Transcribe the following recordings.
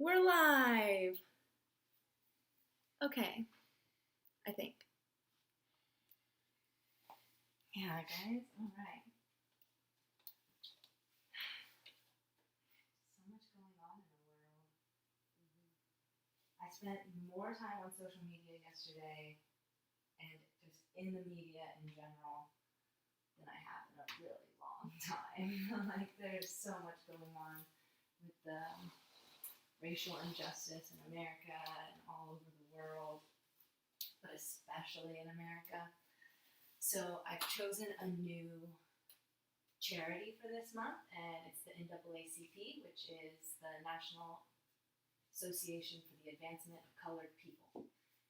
We're live. Okay, I think. Yeah, guys. All right. So much going on in the world. I spent more time on social media yesterday and just in the media in general than I have in a really long time. Like, there's so much going on with the racial injustice in America and all over the world, but especially in America. So I've chosen a new charity for this month, and it's the NAACP, which is the National Association for the Advancement of Colored People.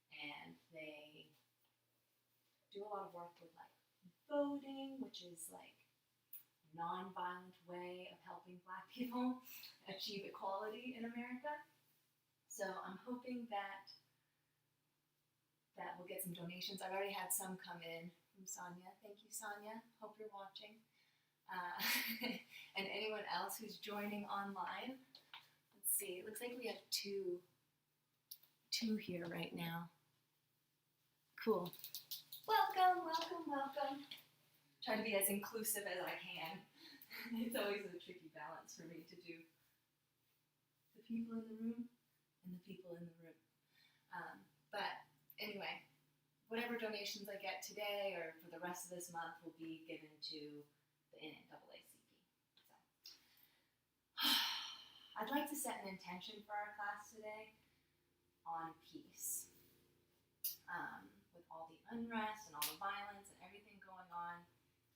And they do a lot of work with like voting, which is like a non-violent way of helping Black people achieve equality in America. So I'm hoping that we'll get some donations. I've already had some come in from Sonia. Thank you, Sonia. Hope you're watching. And anyone else who's joining online. Let's see. It looks like we have two here right now. Cool. Welcome. Try to be as inclusive as I can. It's always a tricky balance for me to do the people in the room and the people in the room. But anyway, whatever donations I get today or for the rest of this month will be given to the NAACP. So, I'd like to set an intention for our class today on peace. With all the unrest and all the violence and everything going on,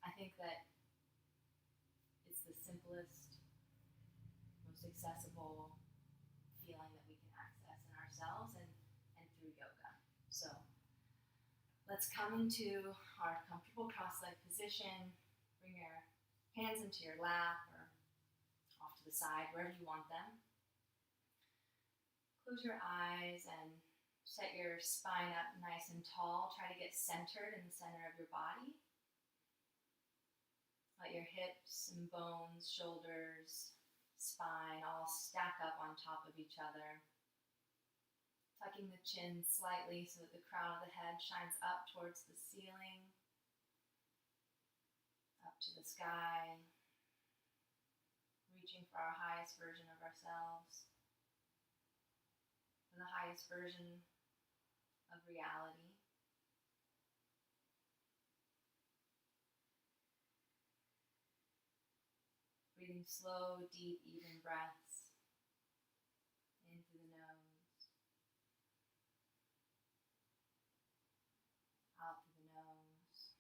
I think that it's the simplest, most accessible feeling that we can access in ourselves and through yoga. So let's come into our comfortable cross-legged position. Bring your hands into your lap or off to the side, wherever you want them. Close your eyes and set your spine up nice and tall. Try to get centered in the center of your body. Let your hips and bones, shoulders, spine all stack up on top of each other. Tucking the chin slightly so that the crown of the head shines up towards the ceiling, up to the sky, reaching for our highest version of ourselves, for the highest version of reality. Breathing slow, deep, even breaths in through the nose, out through the nose.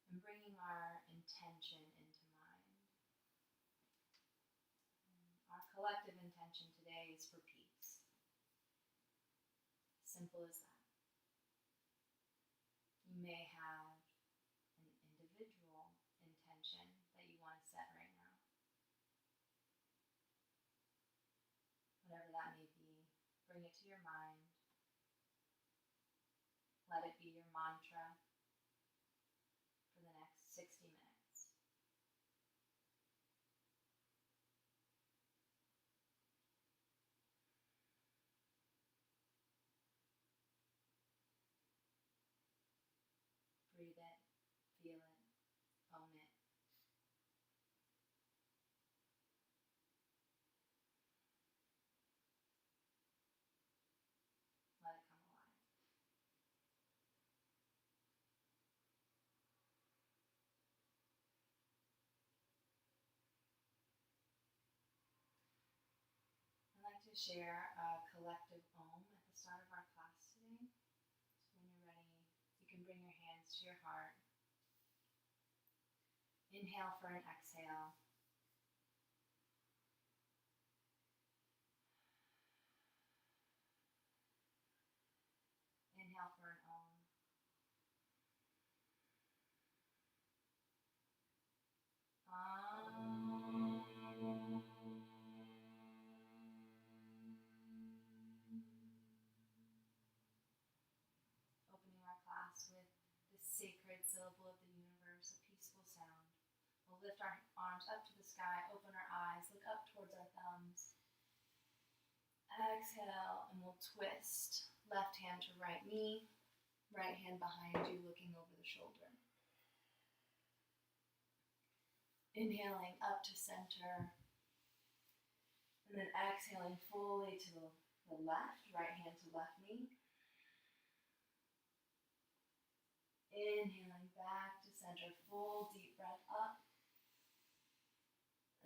And bringing our intention into mind. And our collective intention today is for peace. Simple as that. You may have an individual intention that you want to set right now. Whatever that may be, bring it to your mind. Let it be your mantra for the next 60 minutes. Breathe it, feel it, own it. Let it come alive. I'd like to share a collective Om at the start of our class today. So when you're ready, you can bring your hands to your heart. Inhale for an exhale. Inhale for an Om. Opening our class with the sacred syllable of the universe. lift our arms up to the sky, open our eyes, look up towards our thumbs. Exhale, and we'll twist. Left hand to right knee, right hand behind you, looking over the shoulder. Inhaling up to center, and then exhaling fully to the left, right hand to left knee. Inhaling back to center, full deep breath up,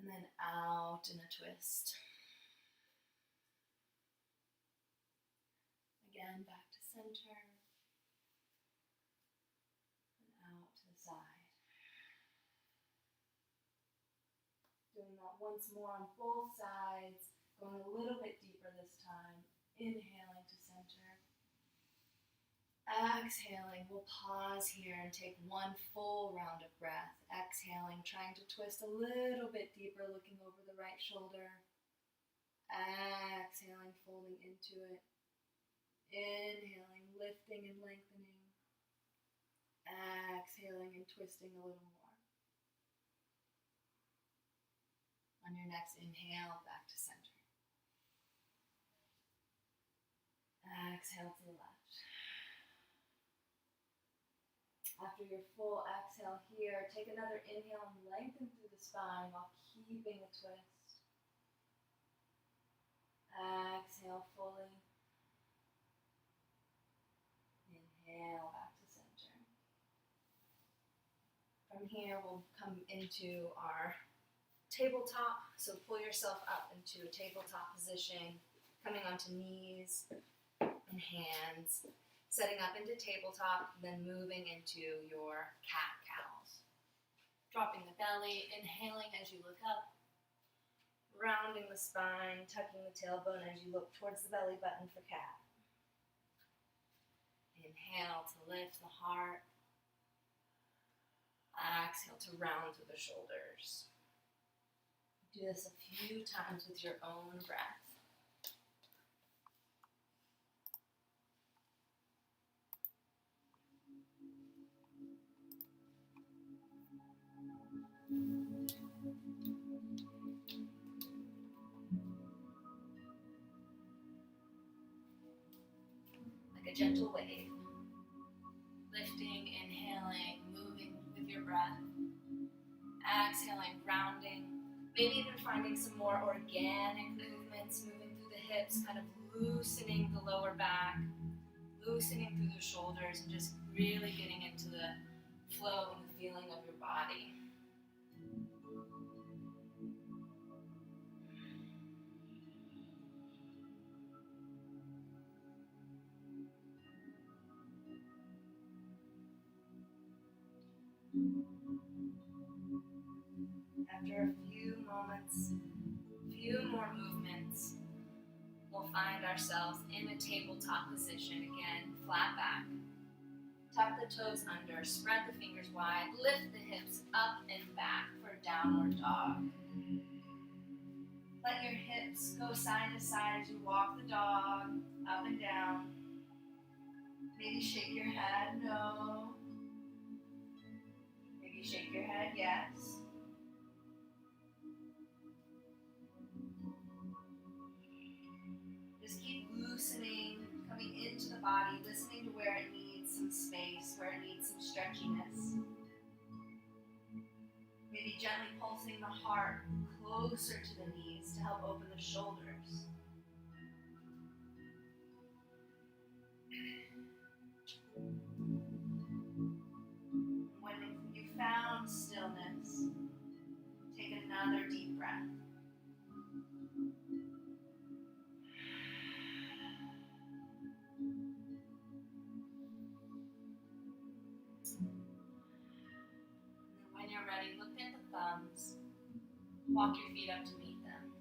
and then out in a twist. Again, back to center, and out to the side. Doing that once more on both sides, going a little bit deeper this time. Inhaling to center. Exhaling, we'll pause here and take one full round of breath. Exhaling, trying to twist a little bit deeper, looking over the right shoulder. Exhaling, folding into it. Inhaling, lifting and lengthening. Exhaling and twisting a little more. On your next inhale, back to center. Exhale to the left. After your full exhale here, take another inhale and lengthen through the spine while keeping a twist. Exhale fully. Inhale back to center. From here, we'll come into our tabletop, so pull yourself up into a tabletop position, coming onto knees and hands, setting up into tabletop, then moving into your cat-cows. Dropping the belly, inhaling as you look up, rounding the spine, tucking the tailbone as you look towards the belly button for cat. Inhale to lift the heart. Exhale to round through the shoulders. Do this a few times with your own breath. Like a gentle wave. Lifting, inhaling, moving with your breath. Exhaling, rounding. Maybe even finding some more organic movements, moving through the hips, kind of loosening the lower back, loosening through the shoulders, and just really getting into the flow and the feeling of your body. After a few moments, few more movements, we'll find ourselves in a tabletop position again, flat back. Tuck the toes under, spread the fingers wide, lift the hips up and back for downward dog. Let your hips go side to side as you walk the dog up and down. Maybe shake your head, no. Maybe shake your head, yes. Just keep loosening, coming into the body, listening to where it needs some space, where it needs some stretchiness. Maybe gently pulsing the heart closer to the knees to help open the shoulders. When you found stillness, take another deep breath. When you're ready, look at the thumbs. Walk your feet up to meet them.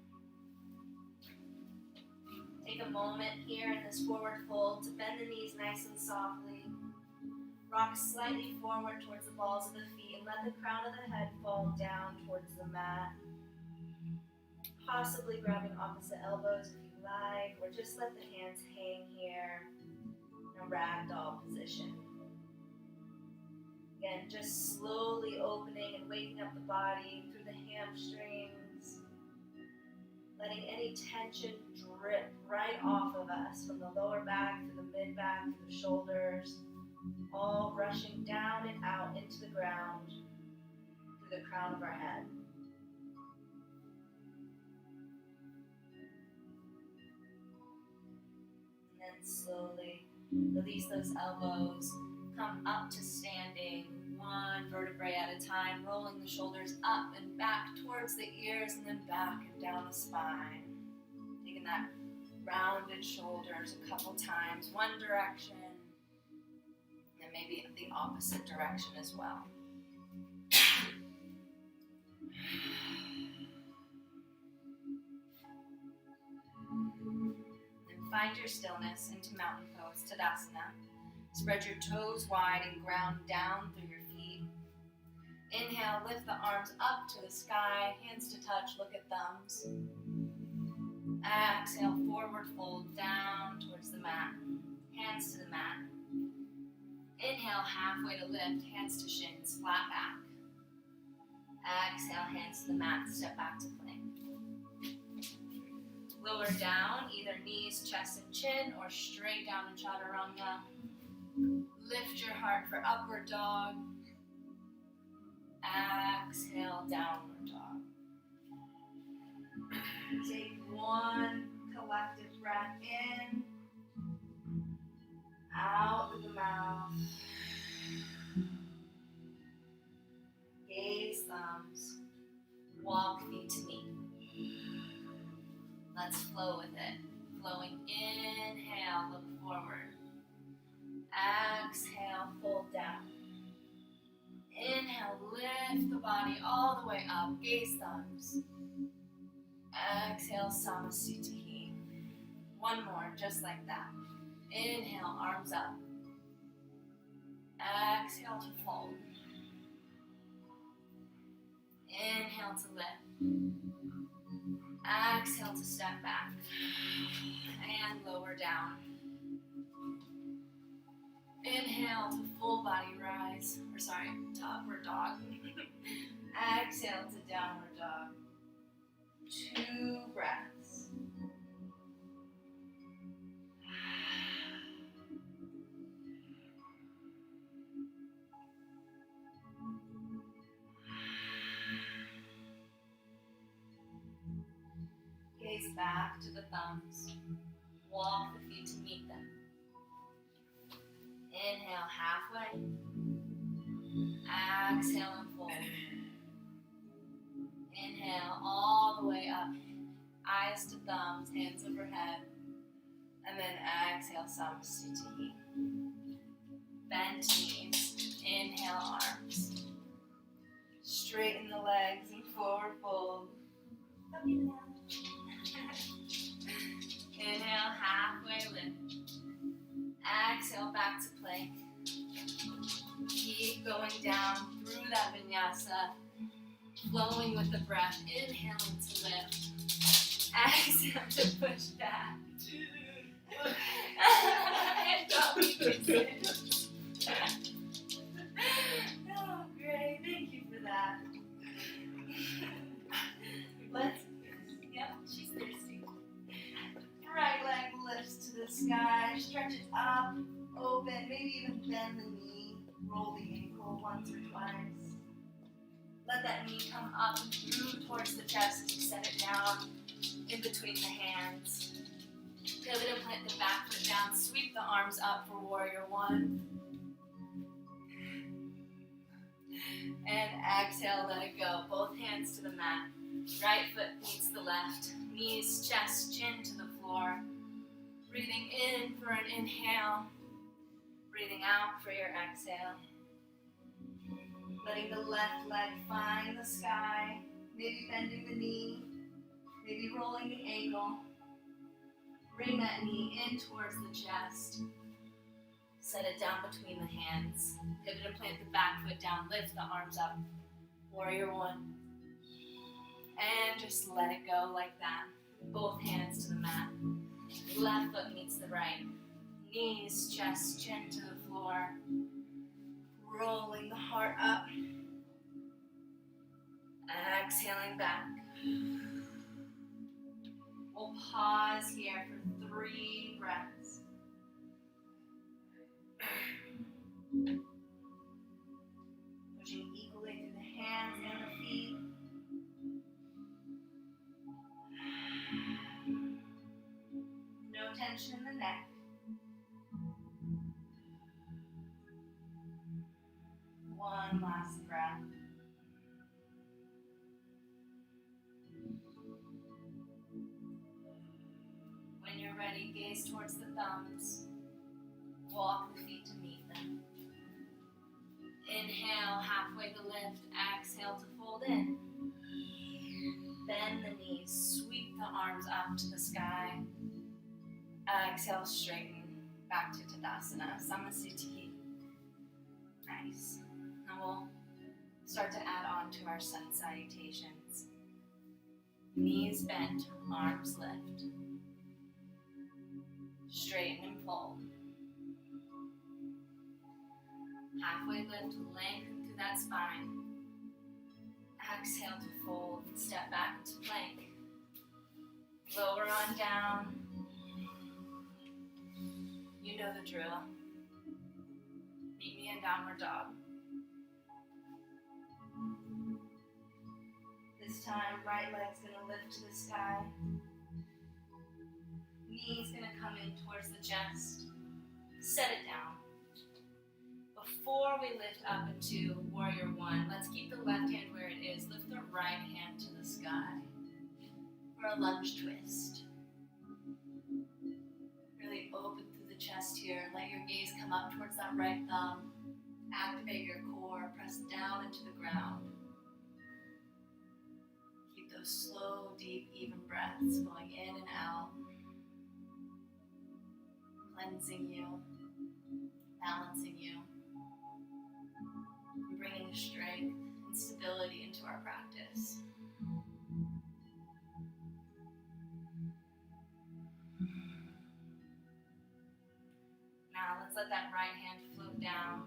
Take a moment here in this forward fold to bend the knees nice and softly. Rock slightly forward towards the balls of the feet and let the crown of the head fall down towards the mat. Possibly grabbing opposite elbows if you like, or just let the hands hang here in a ragdoll position. Again, And just slowly opening and waking up the body through the hamstrings. Letting any tension drip right off of us from the lower back, through the mid-back, through the shoulders. All rushing down and out into the ground, through the crown of our head. And then slowly release those elbows. Come up to standing, one vertebrae at a time, rolling the shoulders up and back towards the ears and then back and down the spine. Taking that rounded shoulders a couple times, one direction, and then maybe the opposite direction as well. Then find your stillness into mountain pose, Tadasana. Spread your toes wide and ground down through your feet. Inhale, lift the arms up to the sky, hands to touch, look at thumbs. Exhale, forward fold down towards the mat, hands to the mat. Inhale, halfway to lift, hands to shins, flat back. Exhale, hands to the mat, step back to plank. Lower down, either knees, chest, and chin, or straight down in Chaturanga. Lift your heart for upward dog. Exhale, downward dog. Take one collective breath in, out of the mouth. Gaze thumbs, walk feet to meet. Let's flow with it. Flowing, inhale, look forward. Exhale, fold down. Inhale, lift the body all the way up, gaze thumbs. Exhale, Samasthiti. One more, just like that. Inhale, arms up. Exhale to fold. Inhale to lift. Exhale to step back. And lower down. Inhale to full body rise. To upward dog. Exhale to downward dog. 2 breaths. Gaze back to the thumbs. Walk the feet to meet them. Inhale halfway. Exhale and fold. Inhale all the way up. Eyes to thumbs, hands overhead. And then exhale, Samasthiti. Bend knees. Inhale, arms. Straighten the legs and forward fold. Inhale, halfway lift. Exhale, back to plank. Keep going down through that vinyasa, flowing with the breath. Inhaling to lift. Exhale to push back. And oh, great. Thank you for that. Yep, she's thirsty. Right leg lifts to the sky, stretch it up, open, maybe even bend the knee, roll the ankle once or twice. Let that knee come up and through towards the chest as you set it down in between the hands. Pivot and plant the back foot down, sweep the arms up for warrior 1. And exhale, let it go. Both hands to the mat. Right foot meets the left. Knees, chest, chin to the floor. Breathing in for an inhale. Breathing out for your exhale. Letting the left leg find the sky. Maybe bending the knee. Maybe rolling the ankle. Bring that knee in towards the chest. Set it down between the hands. Pivot and plant the back foot down. Lift the arms up. Warrior 1. And just let it go like that. Both hands to the mat. Left foot meets the right. Knees, chest, chin to the floor. rolling the heart up. Exhaling back. We'll pause here for 3 breaths. Pushing equally through the hands and the feet. No tension in the neck. One last breath. When you're ready, gaze towards the thumbs. Walk the feet to meet them. Inhale, halfway to lift. Exhale to fold in. Bend the knees. Sweep the arms up to the sky. Exhale, straighten. Back to Tadasana. Samasthiti. Nice. Now we'll start to add on to our sun salutations. Knees bent, arms lift. Straighten and fold. Halfway lift, lengthen through that spine. Exhale to fold and step back into plank. Lower on down. You know the drill. Meet me in downward dog. This time, right leg's gonna lift to the sky. Knees gonna come in towards the chest. Set it down. Before we lift up into Warrior One, let's keep the left hand where it is. Lift the right hand to the sky for a lunge twist. Really open through the chest here. Let your gaze come up towards that right thumb. Activate your core. Press down into the ground. Keep those slow, deep, even breaths going in and out. Cleansing you. Balancing you. Bringing strength and stability into our practice. Now let's let that right hand float down.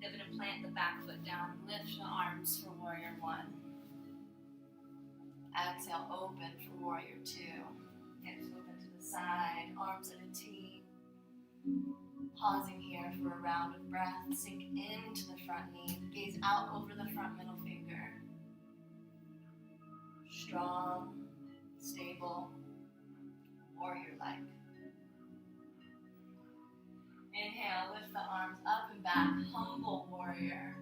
Pivot and plant the back foot down. Lift the arms for Warrior One. Exhale, open for Warrior Two. Hips open to the side, arms in a T. Pausing here for a round of breath. Sink into the front knee. Gaze out over the front middle finger. Strong, stable, warrior-like. Inhale, lift the arms up and back. Humble warrior.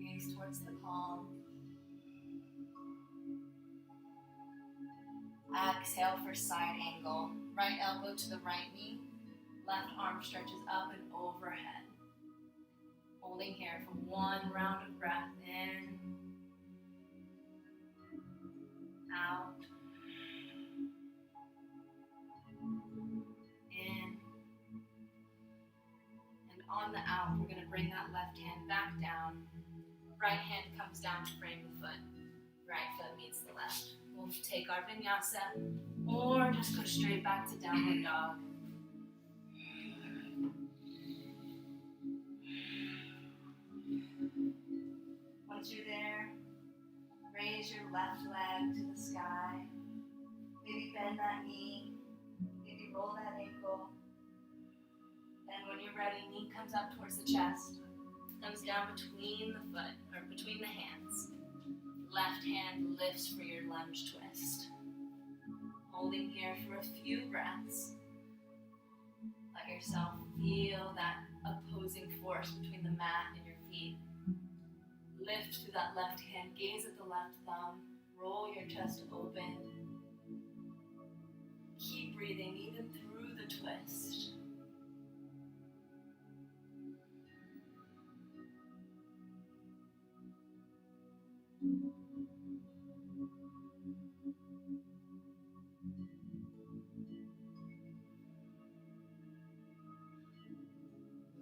Gaze towards the palm. Exhale for side angle. Right elbow to the right knee. Left arm stretches up and overhead. Holding here for one round of breath in, out, in, and on the out, we're going to bring that left hand back down. Right hand comes down to frame the foot. Right foot meets the left. We'll take our vinyasa or just go straight back to downward dog. Once you're there, raise your left leg to the sky. Maybe bend that knee. Maybe roll that ankle. And when you're ready, knee comes up towards the chest. Comes down between the foot, or between the hands. Left hand lifts for your lunge twist. Holding here for a few breaths. Let yourself feel that opposing force between the mat and your feet. Lift through that left hand, gaze at the left thumb, roll your chest open. Keep breathing even through the twist.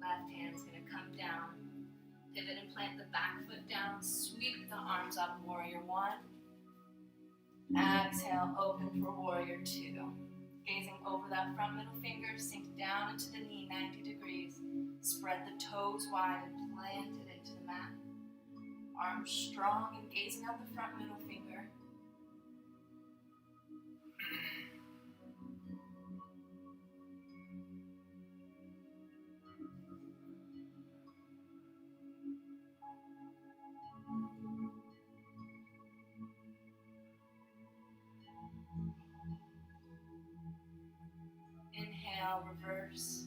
Left hand's going to come down. Pivot and plant the back foot down. Sweep the arms up, Warrior One. Exhale, open for Warrior Two. Gazing over that front middle finger, sink down into the knee, 90 degrees. Spread Spread the toes wide and plant it into the mat. Arms strong and gazing out the front middle finger. Inhale, reverse.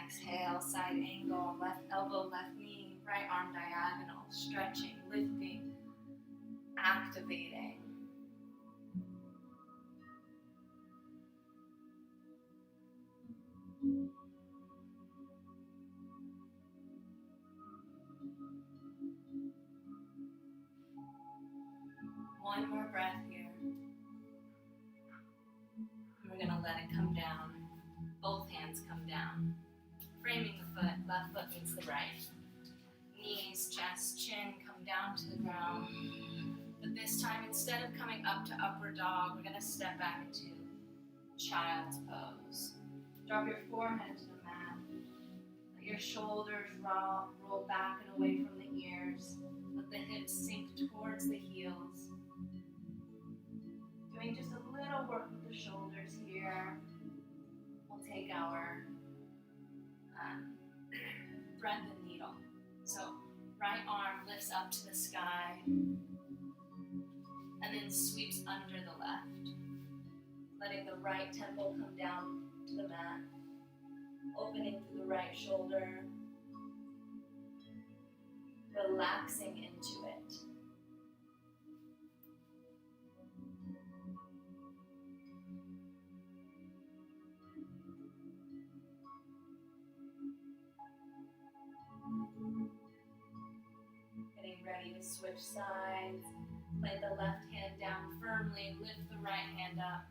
Exhale, side angle, left elbow, left knee, right arm diagonal, stretching, lifting, activating. One more breath here. We're going to let it come down. Both hands come down. Framing the foot, left foot meets the right. Knees, chest, chin come down to the ground. But this time, instead of coming up to upward dog, we're going to step back into child's pose. Drop your forehead to the mat. Let your shoulders roll back and away from the ears. Let the hips sink towards the heels. Doing just a little work with the shoulders here. We'll take our thread the needle. So right arm lifts up to the sky and then sweeps under the left. Letting the right temple come down to the mat. Opening through the right shoulder. Relaxing into it. Getting ready to switch sides. Plant the left hand down firmly, lift the right hand up.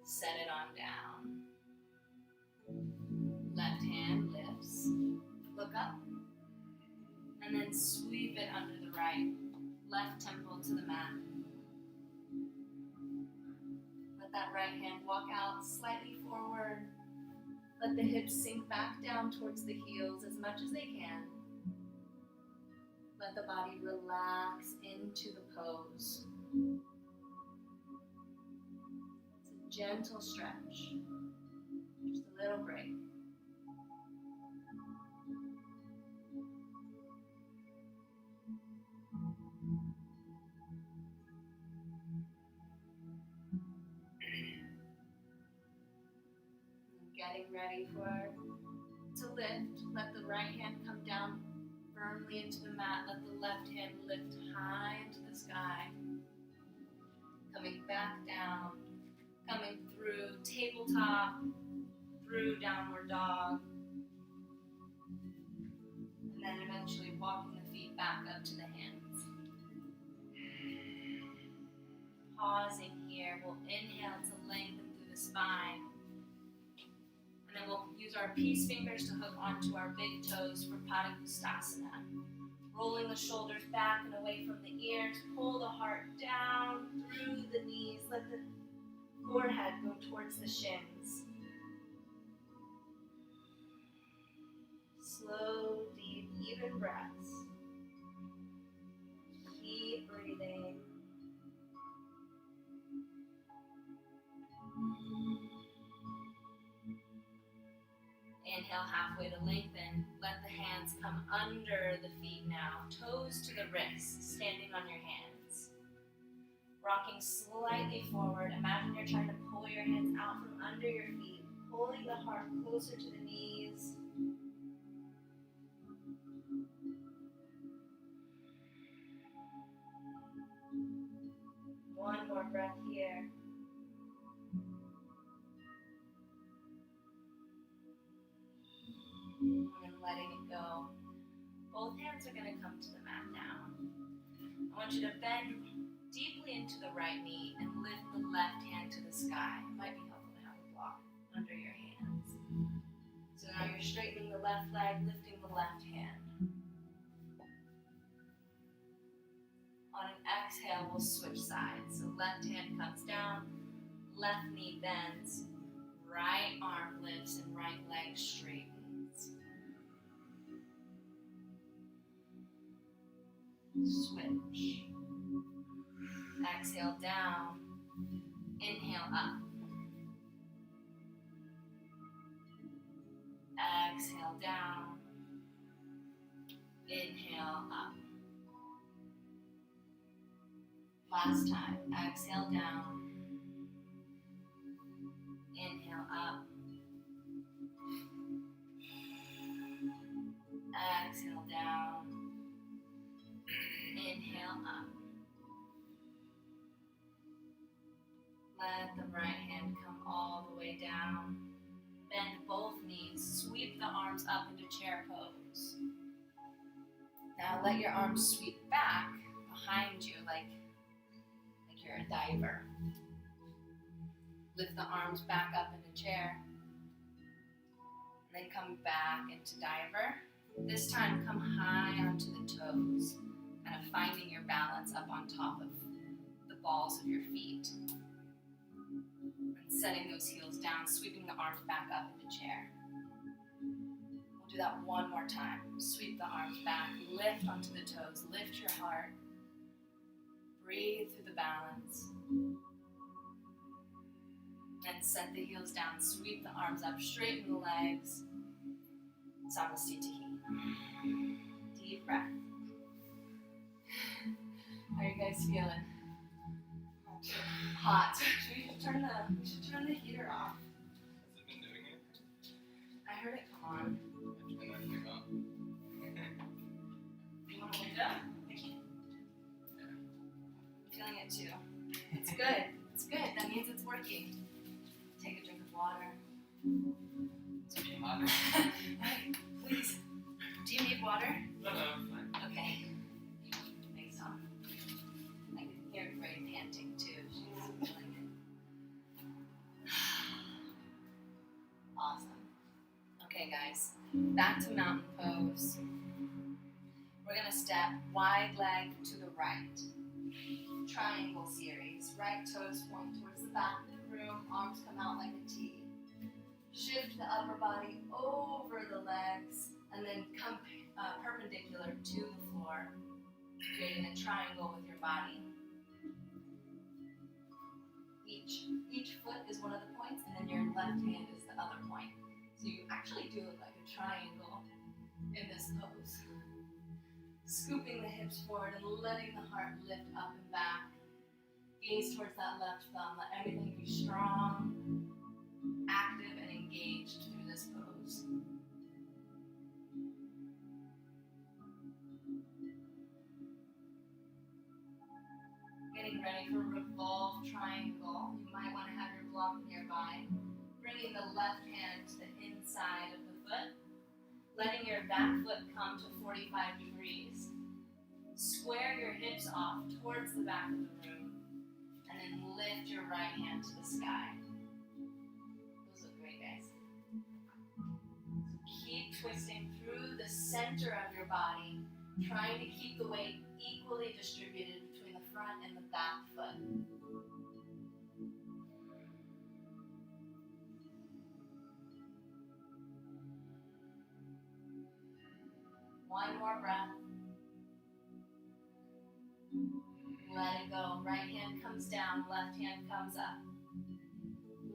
Set it on down. Left hand lifts. Look up. And then sweep it under the right. Left temple to the mat. Let that right hand walk out slightly forward. Let the hips sink back down towards the heels as much as they can. Let the body relax into the pose. It's a gentle stretch. Just a little break. Getting ready to lift. Let the right hand come down firmly into the mat. Let the left hand lift high into the sky. Coming back down. Coming through tabletop, through downward dog. And then eventually walking the feet back up to the hands. Pausing here. We'll inhale to lengthen through the spine. And then we'll use our peace fingers to hook onto our big toes for Padangusthasana. Rolling the shoulders back and away from the ears. Pull the heart down through the knees. Let the forehead go towards the shins. Slow, deep, even breaths. Keep breathing. Inhale halfway to lengthen. Let the hands come under the feet now. Toes to the wrists, standing on your hands. Rocking slightly forward. Imagine you're trying to pull your hands out from under your feet. Pulling the heart closer to the knees. One more breath here. And then letting it go. Both hands are going to come to the mat now. I want you to bend deeply into the right knee and lift the left hand to the sky. It might be helpful to have a block under your hands. So now you're straightening the left leg, lifting the left hand. exhale, we'll switch sides. So left hand comes down, left knee bends, right arm lifts, and right leg straightens. Switch. Exhale down, inhale up. Exhale down, inhale up. Last time, exhale down, inhale up. Exhale down, inhale up. Let the right hand come all the way down. Bend both knees, sweep the arms up into chair pose. Now let your arms sweep back behind you like you're a diver. Lift the arms back up into chair. And then come back into diver. This time come high onto the toes, kind of finding your balance up on top of the balls of your feet. And setting those heels down, sweeping the arms back up into chair. We'll do that one more time. Sweep the arms back, lift onto the toes, lift your heart. Breathe through the balance. And set the heels down, sweep the arms up, straighten the legs. Samasthiti. Deep breath. How are you guys feeling? Hot. We should turn the heater off. Has it been doing it? I heard it come on. It's been acting up. You want to wake up? I can't. I'm feeling it too. It's good. It's good. That means it's working. Take a drink of water. It's getting hotter. Hey, please. Do you need water? No, I'm fine. Okay. Thanks, Tom. I can hear Gray panting too. She's feeling it. Awesome. Okay, guys. Back to mountain pose. We're gonna step wide leg to the right. Triangle series. Right toes point towards the back of the room. Arms come out like a T. Shift the upper body over the legs and then come perpendicular to the floor, creating a triangle with your body. Each foot is one of the points, and then your left hand is the other point. So you actually do look like a triangle in this pose. Scooping the hips forward and letting the heart lift up and back. Gaze towards that left thumb. Let everything be strong, active, and engaged through this pose. Getting ready for revolve triangle. You might want to have your block nearby. Bringing the left hand to the inside of the foot. Letting your back foot come to 45 degrees. Square your hips off towards the back of the room. And then lift your right hand to the sky. Those look great, guys. So keep twisting through the center of your body, trying to keep the weight equally distributed between the front and the back foot. One more breath. Let it go. Right hand comes down, left hand comes up.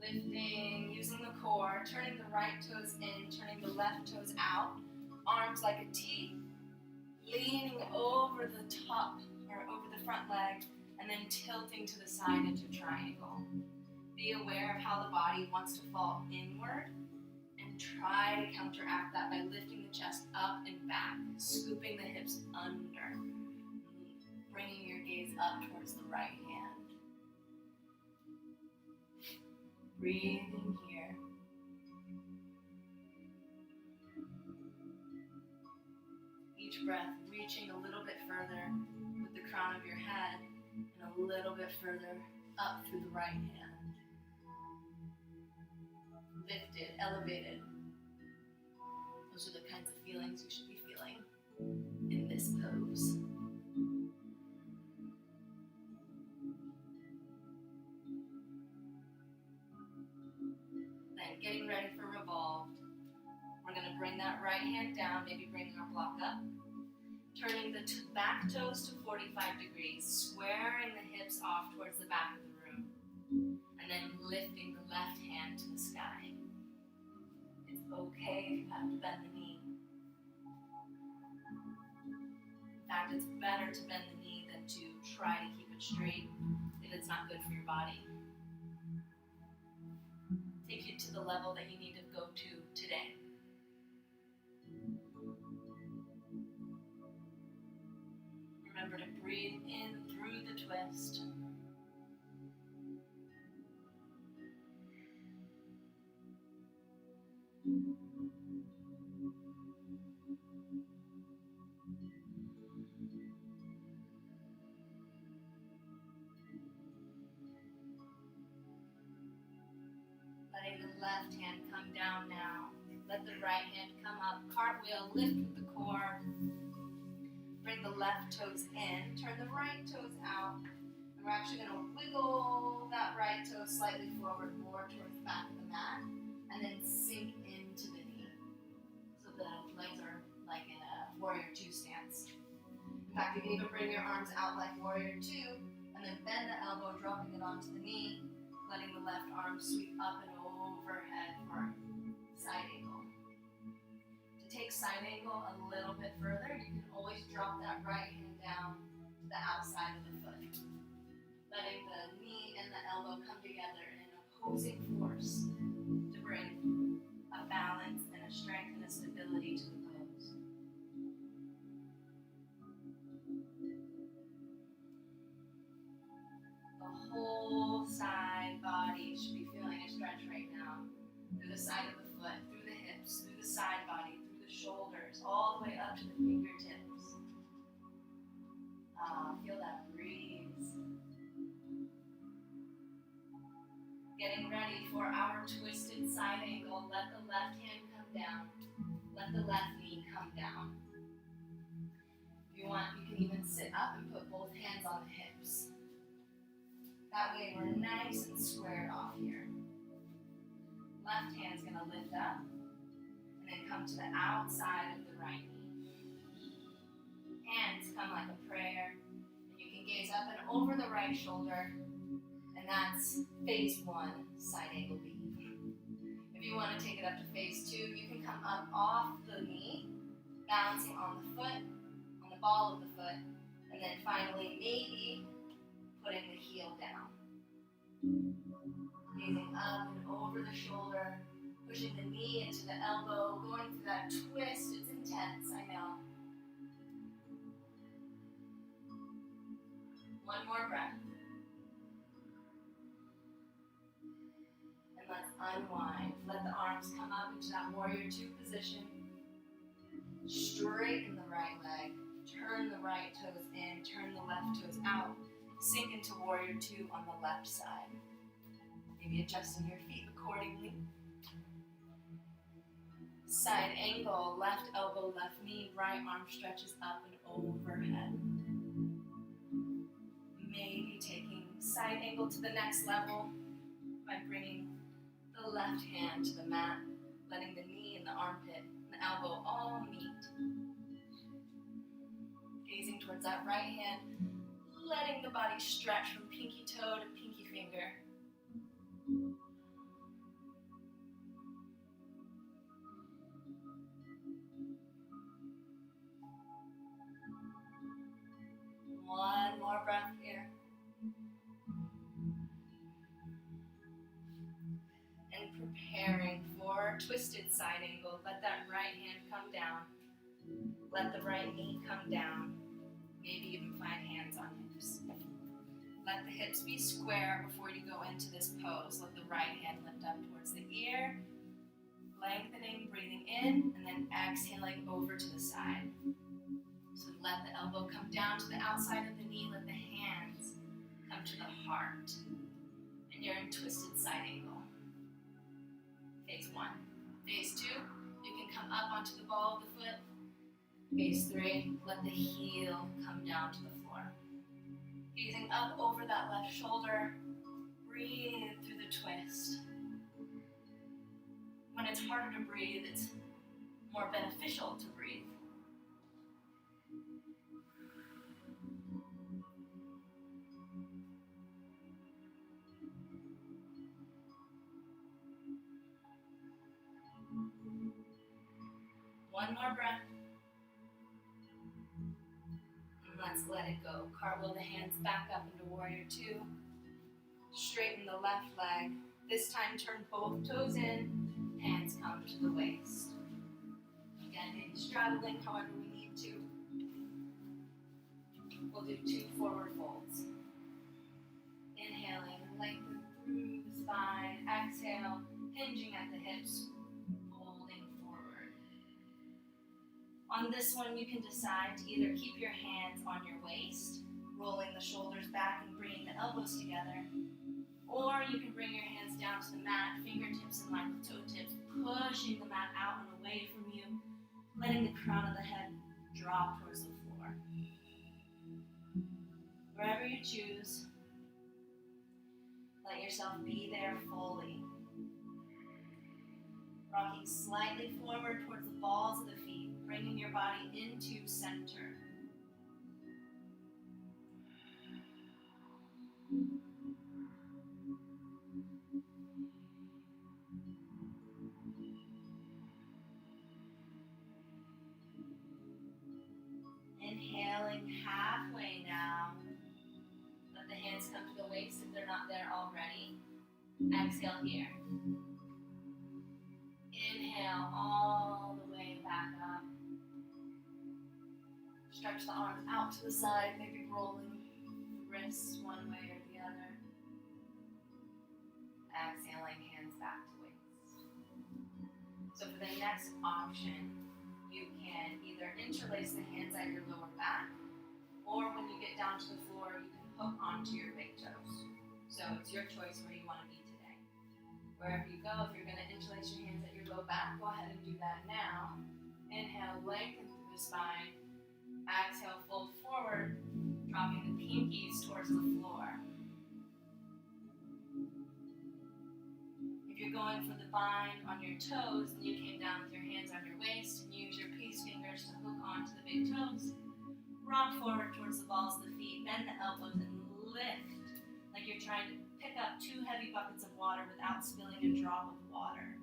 Lifting, using the core, turning the right toes in, turning the left toes out. Arms like a T. Leaning over the top, or over the front leg, and then tilting to the side into triangle. Be aware of how the body wants to fall inward, and try to counteract that by lifting the chest up and back, scooping the hips under, bringing your gaze up towards the right hand. Breathing here. Each breath reaching a little bit further with the crown of your head and a little bit further up through the right hand. Lifted, elevated. Those are the kinds of feelings you should be feeling in this pose. back toes to 45 degrees, squaring the hips off towards the back of the room, and then lifting the left hand to the sky. It's okay if you have to bend the knee. In fact, it's better to bend the knee than to try to keep it straight if it's not good for your body. Take you to the level that you need to go to today. Remember to breathe in through the twist. Letting the left hand come down now. Let the right hand come up. Cartwheel, lift with the core. Bring the left toes in. Turn the right toes out. And we're actually going to wiggle that right toe slightly forward, more towards the back of the mat. And then sink into the knee. So the legs are like in a warrior two stance. In fact, you can even bring your arms out like warrior two. And then bend the elbow, dropping it onto the knee. Letting the left arm sweep up and overhead for side angle. To take side angle a little bit further, you can always drop that right hand down to the outside of the foot. Letting the knee and the elbow come together in an opposing force to bring a balance and a strength and a stability to the pose. The whole side body should be feeling a stretch right now. Through the side of the foot, through the hips, through the side body, through the shoulders, all the way up to the fingertips. Feel that breeze. Getting ready for our twisted side angle. Let the left hand come down. Let the left knee come down. If you want, you can even sit up and put both hands on the hips. That way we're nice and squared off here. Left hand's gonna lift up and then come to the outside of the right knee. Hands come like a prayer, and you can gaze up and over the right shoulder, and that's phase one, side angle B. If you want to take it up to phase two, you can come up off the knee, balancing on the foot, on the ball of the foot, and then finally maybe putting the heel down. Gazing up and over the shoulder, pushing the knee into the elbow, going through that twist. It's intense, I know. One more breath. And let's unwind. Let the arms come up into that warrior two position. Straighten the right leg. Turn the right toes in. Turn the left toes out. Sink into warrior two on the left side. Maybe adjusting your feet accordingly. Side angle, left elbow, left knee, right arm stretches up and overhead. Maybe taking side angle to the next level by bringing the left hand to the mat, letting the knee and the armpit and the elbow all meet. Gazing towards that right hand, letting the body stretch from pinky toe to pinky finger. One more breath here. And preparing for twisted side angle, let that right hand come down. Let the right knee come down. Maybe even find hands on hips. Let the hips be square before you go into this pose. Let the right hand lift up towards the ear. Lengthening, breathing in, and then exhaling over to the side. So let the elbow come down to the outside of the knee. Let the hands come to the heart. And you're in twisted side angle. Phase one. Phase two, you can come up onto the ball of the foot. Phase three, let the heel come down to the floor. Gazing up over that left shoulder, breathe through the twist. When it's harder to breathe, it's more beneficial to breathe. more breath. And let's let it go. Cartwheel the hands back up into warrior two. Straighten the left leg. This time turn both toes in, hands come to the waist. Again, maybe straddling however we need to. We'll do 2 forward folds. Inhaling, lengthen through the spine. Exhale, hinging at the hips, folding forward. On this one, you can decide to either keep your hands on your waist, rolling the shoulders back and bringing the elbows together, or you can bring your hands down to the mat, fingertips in line with toe tips, pushing the mat out and away from you, letting the crown of the head drop towards the floor. Wherever you choose, let yourself be there fully. Rocking slightly forward towards the balls of the feet, bringing your body into center. Inhaling halfway now. Let the hands come to the waist if they're not there already. Exhale here. Inhale all the way back up. Stretch the arms out to the side, maybe rolling the wrists one way or the other. Exhaling, hands back to waist. So for the next option, you can either interlace the hands at your lower back, or when you get down to the floor, you can hook onto your big toes. So it's your choice where you want to be today. Wherever you go, if you're going to interlace your hands at your low back, go ahead and do that now. Inhale, lengthen through the spine. Exhale, fold forward, dropping the pinkies towards the floor. If you're going for the bind on your toes, and you came down with your hands on your waist, and use your peace fingers to hook onto the big toes. Rock forward towards the balls of the feet, bend the elbows, and lift like you're trying to pick up 2 heavy buckets of water without spilling a drop of water.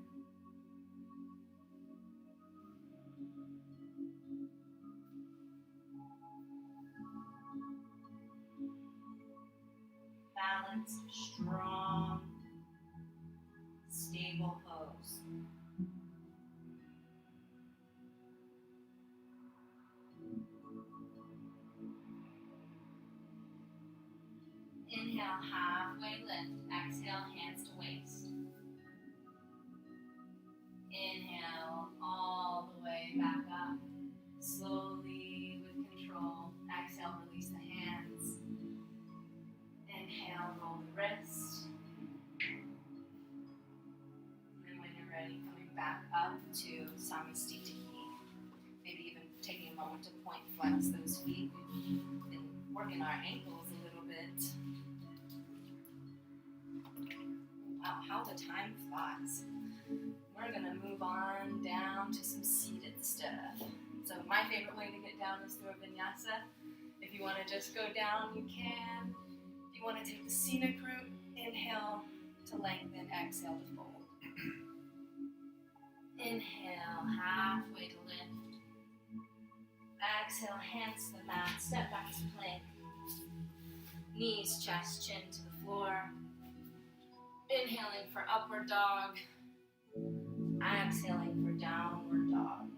Balanced, strong, stable pose. Inhale, halfway lift. Exhale, hands to waist. Inhale, all the way back up. Slowly, with control. Exhale, release the hands. Inhale, roll the wrist. And then when you're ready, coming back up to Samastiti. Maybe even taking a moment to point flex those feet. We've been working our ankles a little bit. Wow, how the time flies. We're gonna move on down to some seated stuff. So my favorite way to get down is through a vinyasa. If you wanna just go down, you can. If you wanna take the scenic route, inhale to lengthen, exhale to fold. Inhale, halfway to lift. Exhale, hands to the mat, step back to plank. Knees, chest, chin to the floor. Inhaling for upward dog. Exhaling for downward dog.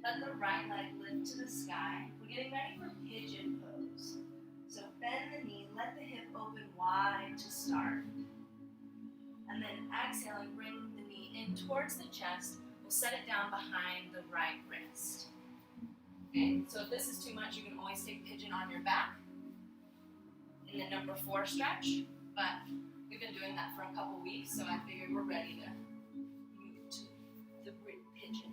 Let the right leg lift to the sky. We're getting ready for pigeon pose. So bend the knee, let the hip open wide to start. And then exhaling, bring the knee in towards the chest. We'll set it down behind the right wrist. Okay, so if this is too much, you can always take pigeon on your back in the number 4 stretch, but we've been doing that for a couple weeks, so I figured we're ready to move to the pigeon.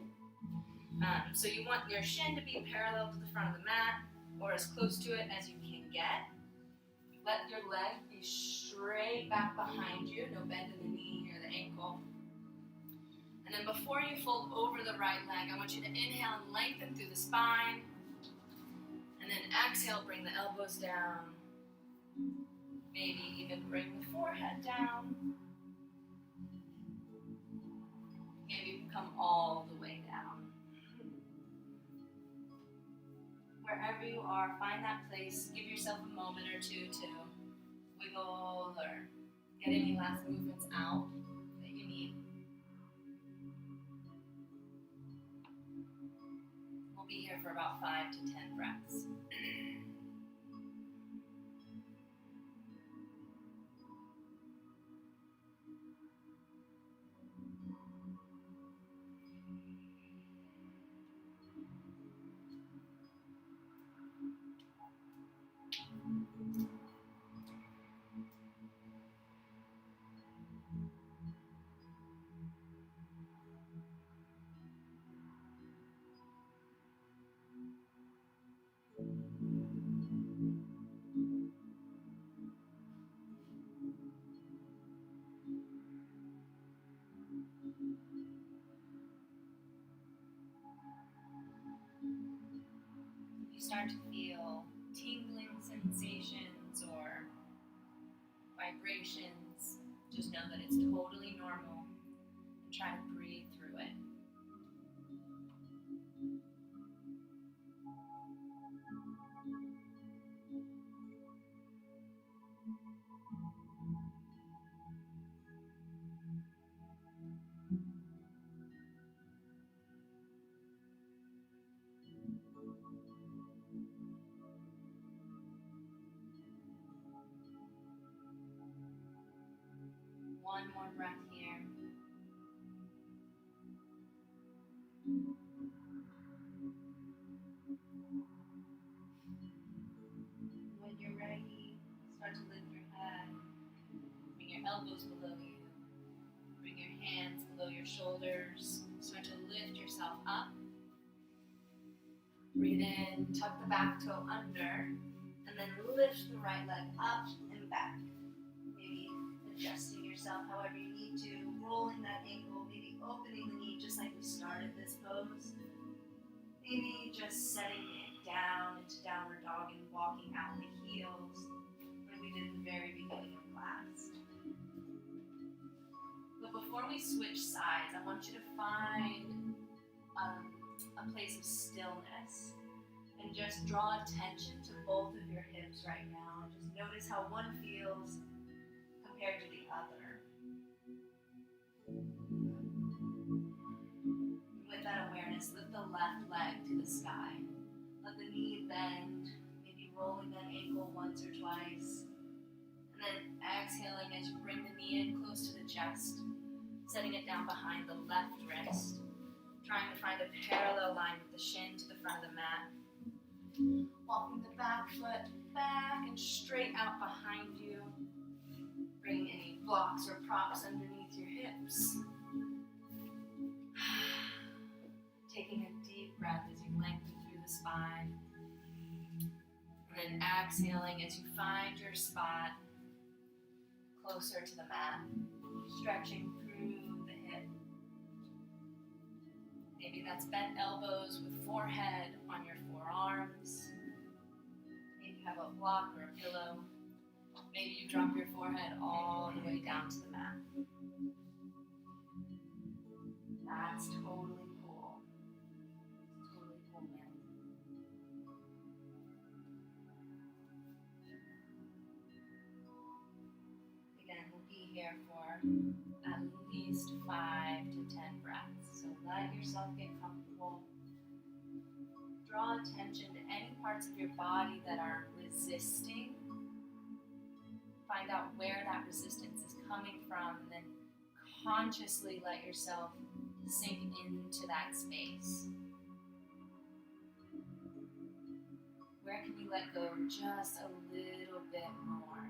So you want your shin to be parallel to the front of the mat, or as close to it as you can get. Let your leg be straight back behind you, no bend in the knee or the ankle. And then before you fold over the right leg, I want you to inhale and lengthen through the spine. And then exhale, bring the elbows down. Maybe even bring the forehead down. Maybe come all the way down. Wherever you are, find that place. Give yourself a moment or two to wiggle or get any last movements out that you need. We'll be here for about 5 to 10 breaths. You start to feel tingling sensations or vibrations, just know that it's totally normal and try to breathe through it. One more breath here. When you're ready, start to lift your head. Bring your elbows below you. Bring your hands below your shoulders. Start to lift yourself up. Breathe in, tuck the back toe under, and then lift the right leg up and back. Maybe adjusting yourself however you need to, rolling that ankle, maybe opening the knee just like we started this pose. Maybe just setting it down into downward dog and walking out the heels like we did at the very beginning of class. But before we switch sides, I want you to find a place of stillness and just draw attention to both of your hips right now. And just notice how one feels compared to the other. With that awareness, lift the left leg to the sky. Let the knee bend, maybe rolling that ankle once or twice. And then exhaling as you bring the knee in close to the chest, setting it down behind the left wrist. Trying to find a parallel line with the shin to the front of the mat. Walking the back foot back and straight out behind you. Bring any blocks or props underneath your hips. Taking a deep breath as you lengthen through the spine. And then exhaling as you find your spot closer to the mat. Stretching through the hip. Maybe that's bent elbows with forehead on your forearms. Maybe you have a block or a pillow. Maybe you drop your forehead all the way down to the mat. That's totally cool. Totally cool, man. Again, we'll be here for at least 5 to 10 breaths. So let yourself get comfortable. Draw attention to any parts of your body that are resisting. Find out where that resistance is coming from, and then consciously let yourself sink into that space. Where can you let go just a little bit more?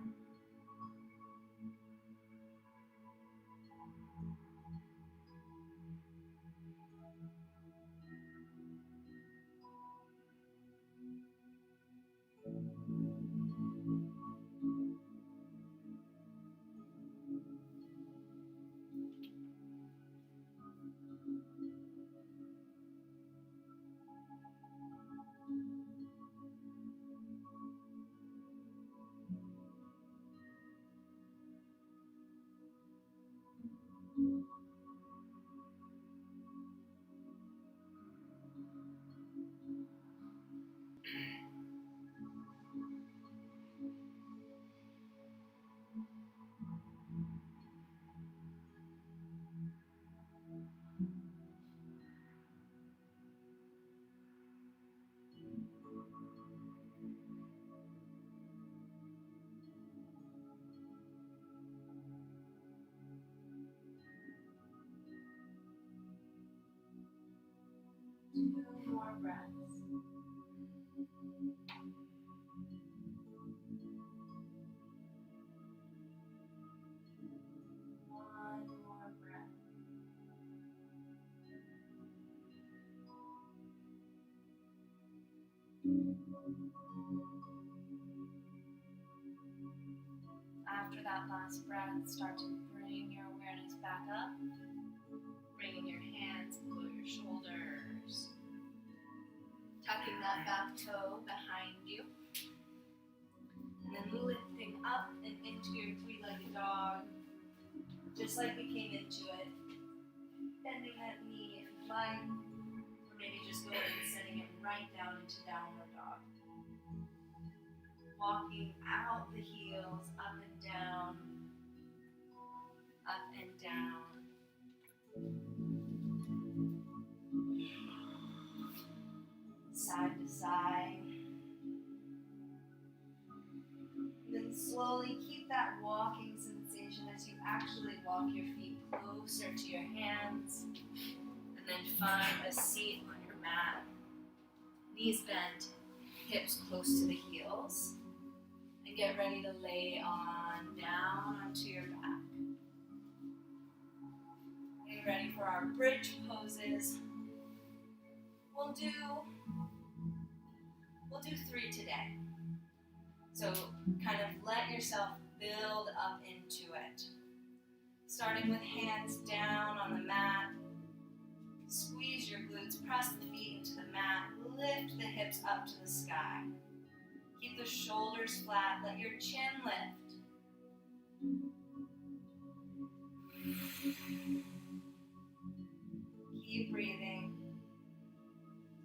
2 more breaths. One more breath. After that last breath, start to bring your awareness back up, bringing your hands below your shoulders, tucking that back toe behind you, and then lifting up and into your three-legged dog, just like we came into it, bending that knee if you'd like, or maybe just going and setting it right down into downward dog. Walking out the heels, up and down, up and down. Side to side. And then slowly keep that walking sensation as you actually walk your feet closer to your hands. And then find a seat on your mat. Knees bent, hips close to the heels. And get ready to lay on down onto your back. Getting ready for our bridge poses. We'll do 3 today. So kind of let yourself build up into it. Starting with hands down on the mat. Squeeze your glutes, press the feet into the mat, lift the hips up to the sky. Keep the shoulders flat, let your chin lift. Keep breathing.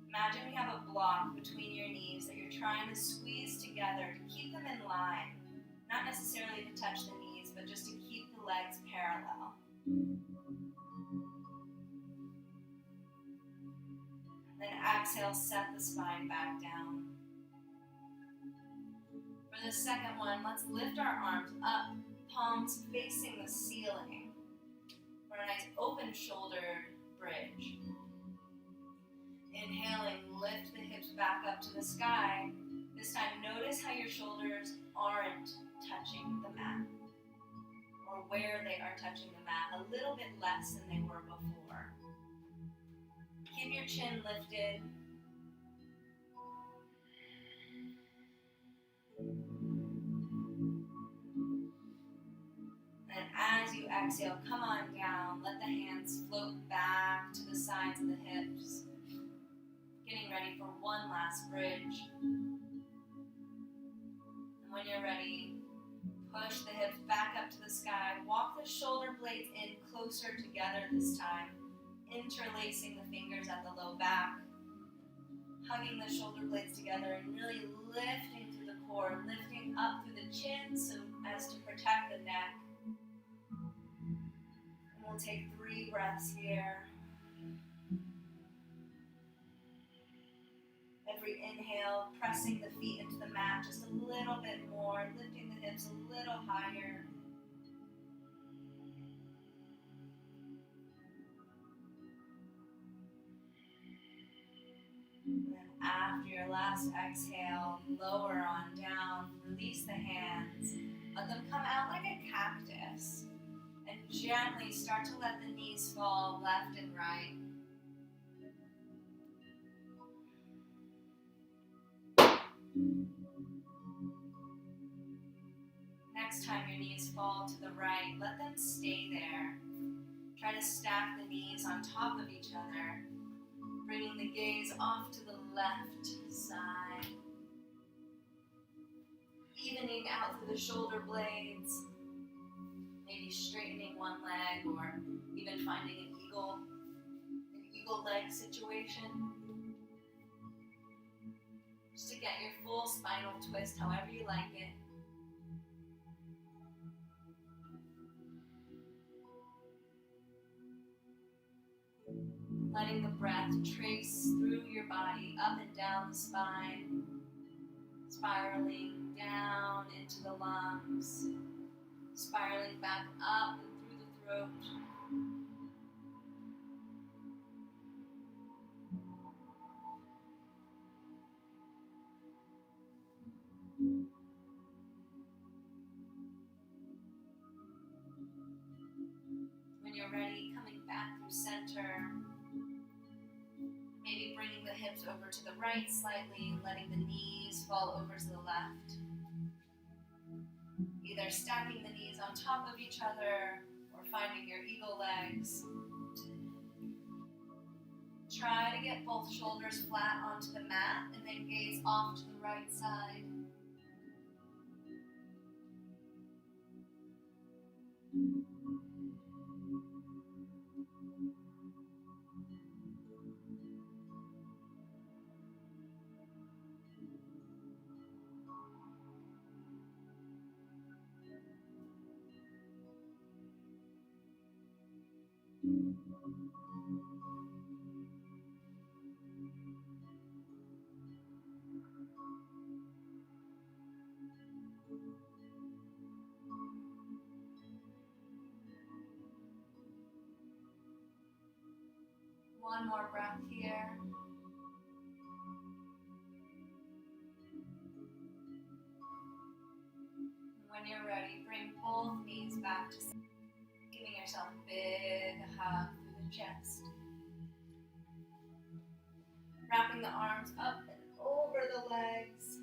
Imagine we have a block between your knees that you're trying to squeeze together to keep them in line. Not necessarily to touch the knees, but just to keep the legs parallel. Then exhale, set the spine back down. For the second one, let's lift our arms up, palms facing the ceiling for a nice open shouldered bridge. Inhaling, lift the hips back up to the sky. This time, notice how your shoulders aren't touching the mat, or where they are touching the mat, a little bit less than they were before. Keep your chin lifted. And as you exhale, come on down. Let the hands float back to the sides of the hips. Getting ready for one last bridge. And when you're ready, push the hips back up to the sky. Walk the shoulder blades in closer together this time. Interlacing the fingers at the low back. Hugging the shoulder blades together and really lifting through the core. Lifting up through the chin so as to protect the neck. And we'll take 3 breaths here. Every inhale, pressing the feet into the mat just a little bit more, lifting the hips a little higher. And then after your last exhale, lower on down, release the hands, let them come out like a cactus, and gently start to let the knees fall left and right. Next time your knees fall to the right, let them stay there. Try to stack the knees on top of each other, bringing the gaze off to the left side. Evening out through the shoulder blades, maybe straightening one leg or even finding an eagle leg situation. Just to get your full spinal twist however you like it. Letting the breath trace through your body, up and down the spine, spiraling down into the lungs, spiraling back up and through the throat. center. Maybe bringing the hips over to the right slightly and letting the knees fall over to the left. Either stacking the knees on top of each other or finding your eagle legs. Try to get both shoulders flat onto the mat and then gaze off to the right side. One more breath here. When you're ready, bring both knees back to center, giving yourself a big hug through the chest. Wrapping the arms up and over the legs.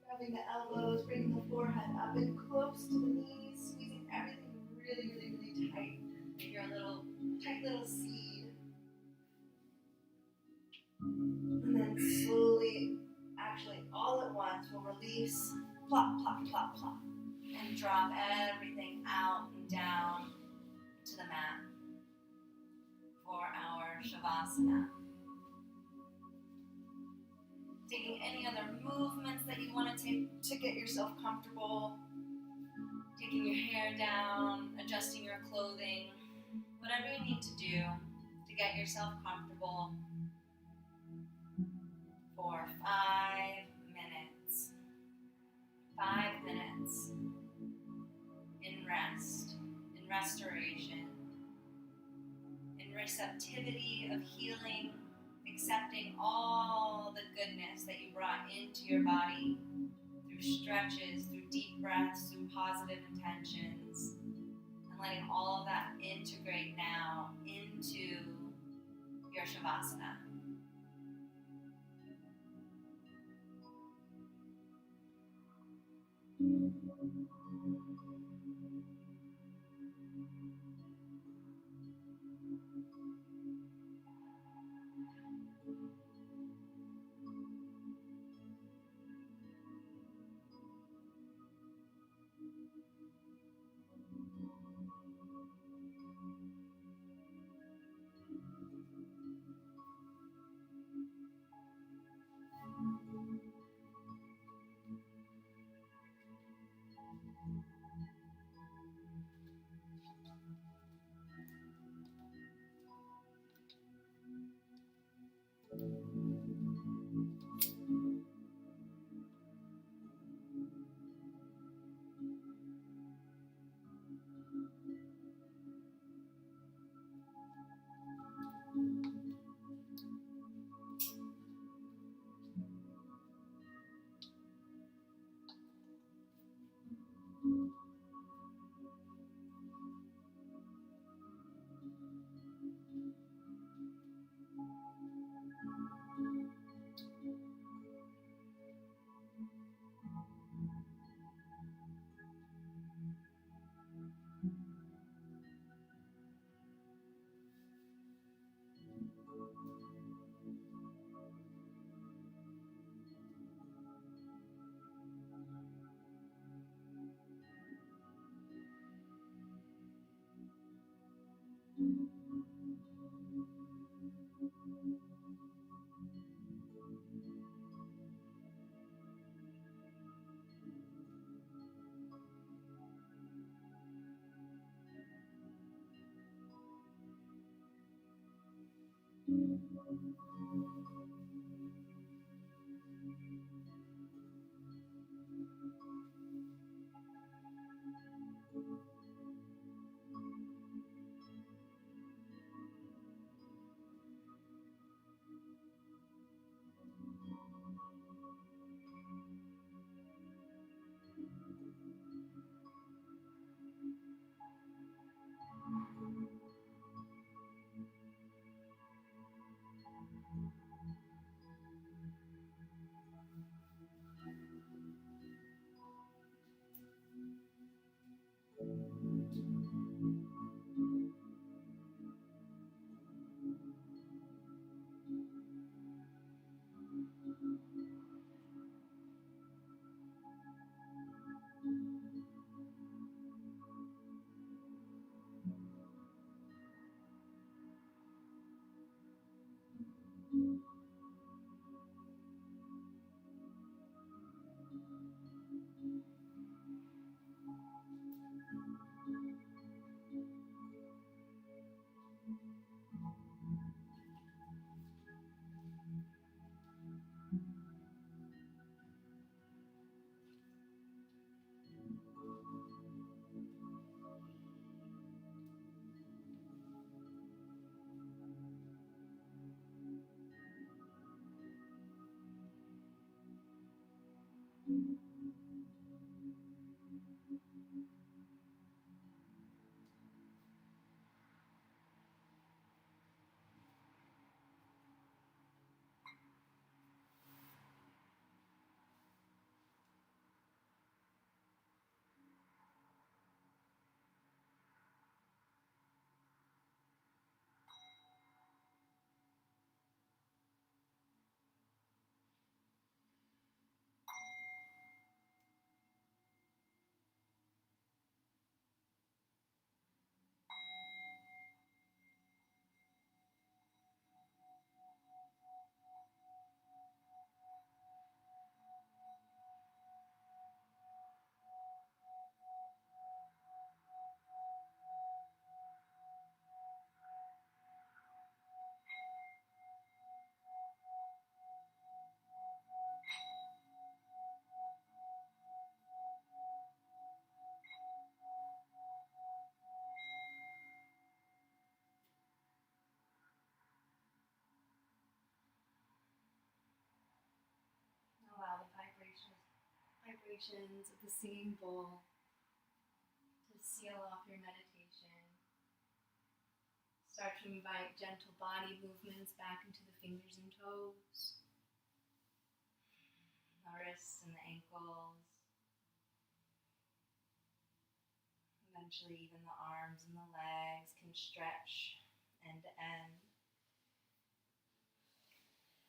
Grabbing the elbows, bringing the forehead up and close to the knees, squeezing everything really, really, really tight. Like you're a little, tight little seed. And then slowly, actually all at once, we'll release, plop, plop, plop, plop. And drop everything out and down to the mat for our Shavasana. Taking any other movements that you want to take to get yourself comfortable. Taking your hair down, adjusting your clothing. Whatever you need to do to get yourself comfortable for 5 minutes. 5 minutes in rest, in restoration, in receptivity of healing, accepting all the goodness that you brought into your body through stretches, through deep breaths, through positive intentions, and letting all of that integrate now into your Shavasana. vibrations of the singing bowl to seal off your meditation. Start to invite gentle body movements back into the fingers and toes, the wrists and the ankles, eventually even the arms and the legs can stretch end to end.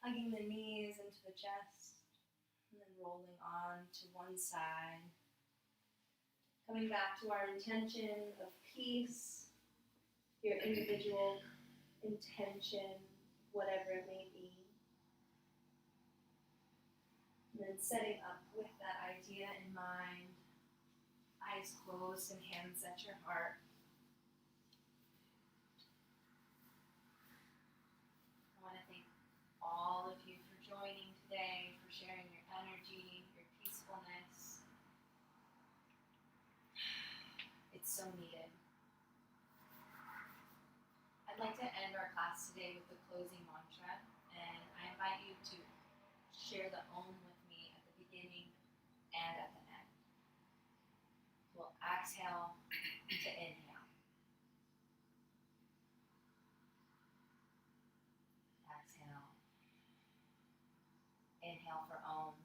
Hugging the knees into the chest and then rolling on to one side. Coming back to our intention of peace, your individual intention, whatever it may be. And then setting up with that idea in mind, eyes closed and hands at your heart. I want to thank all of you for joining today, for sharing your energy, your peacefulness. It's so needed. I'd like to end our class today with the closing mantra, and I invite you to share the Om with me at the beginning and at the end. We'll exhale to inhale. Exhale. Inhale for Om.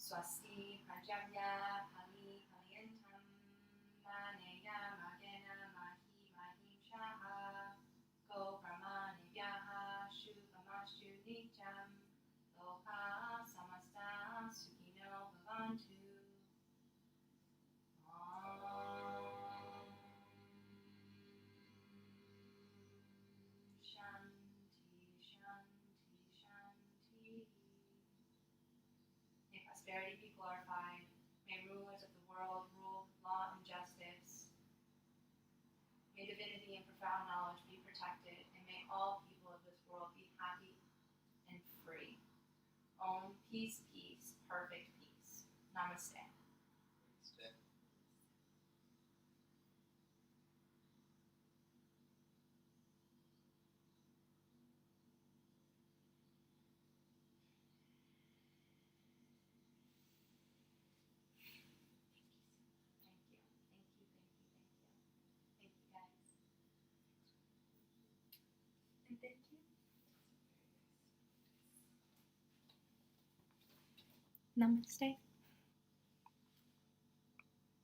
Swasti Prajabhya Pali Paliyantam Maneya Magena Mahi Mahim Shaha Go Brahmanebhyaha Shubhamastu Nityam Loka Samasta Sukhino Bhavantu. Shanti, Shanti, Shanti. May prosperity be glorified. May rulers of the world rule with law and justice. May divinity and profound knowledge be protected, and may all people of this world be happy and free. Om, peace, peace, perfect peace. Namaste. Stay. Thank you, thank you, thank you, thank you. Thank you, guys. And thank you. Namaste.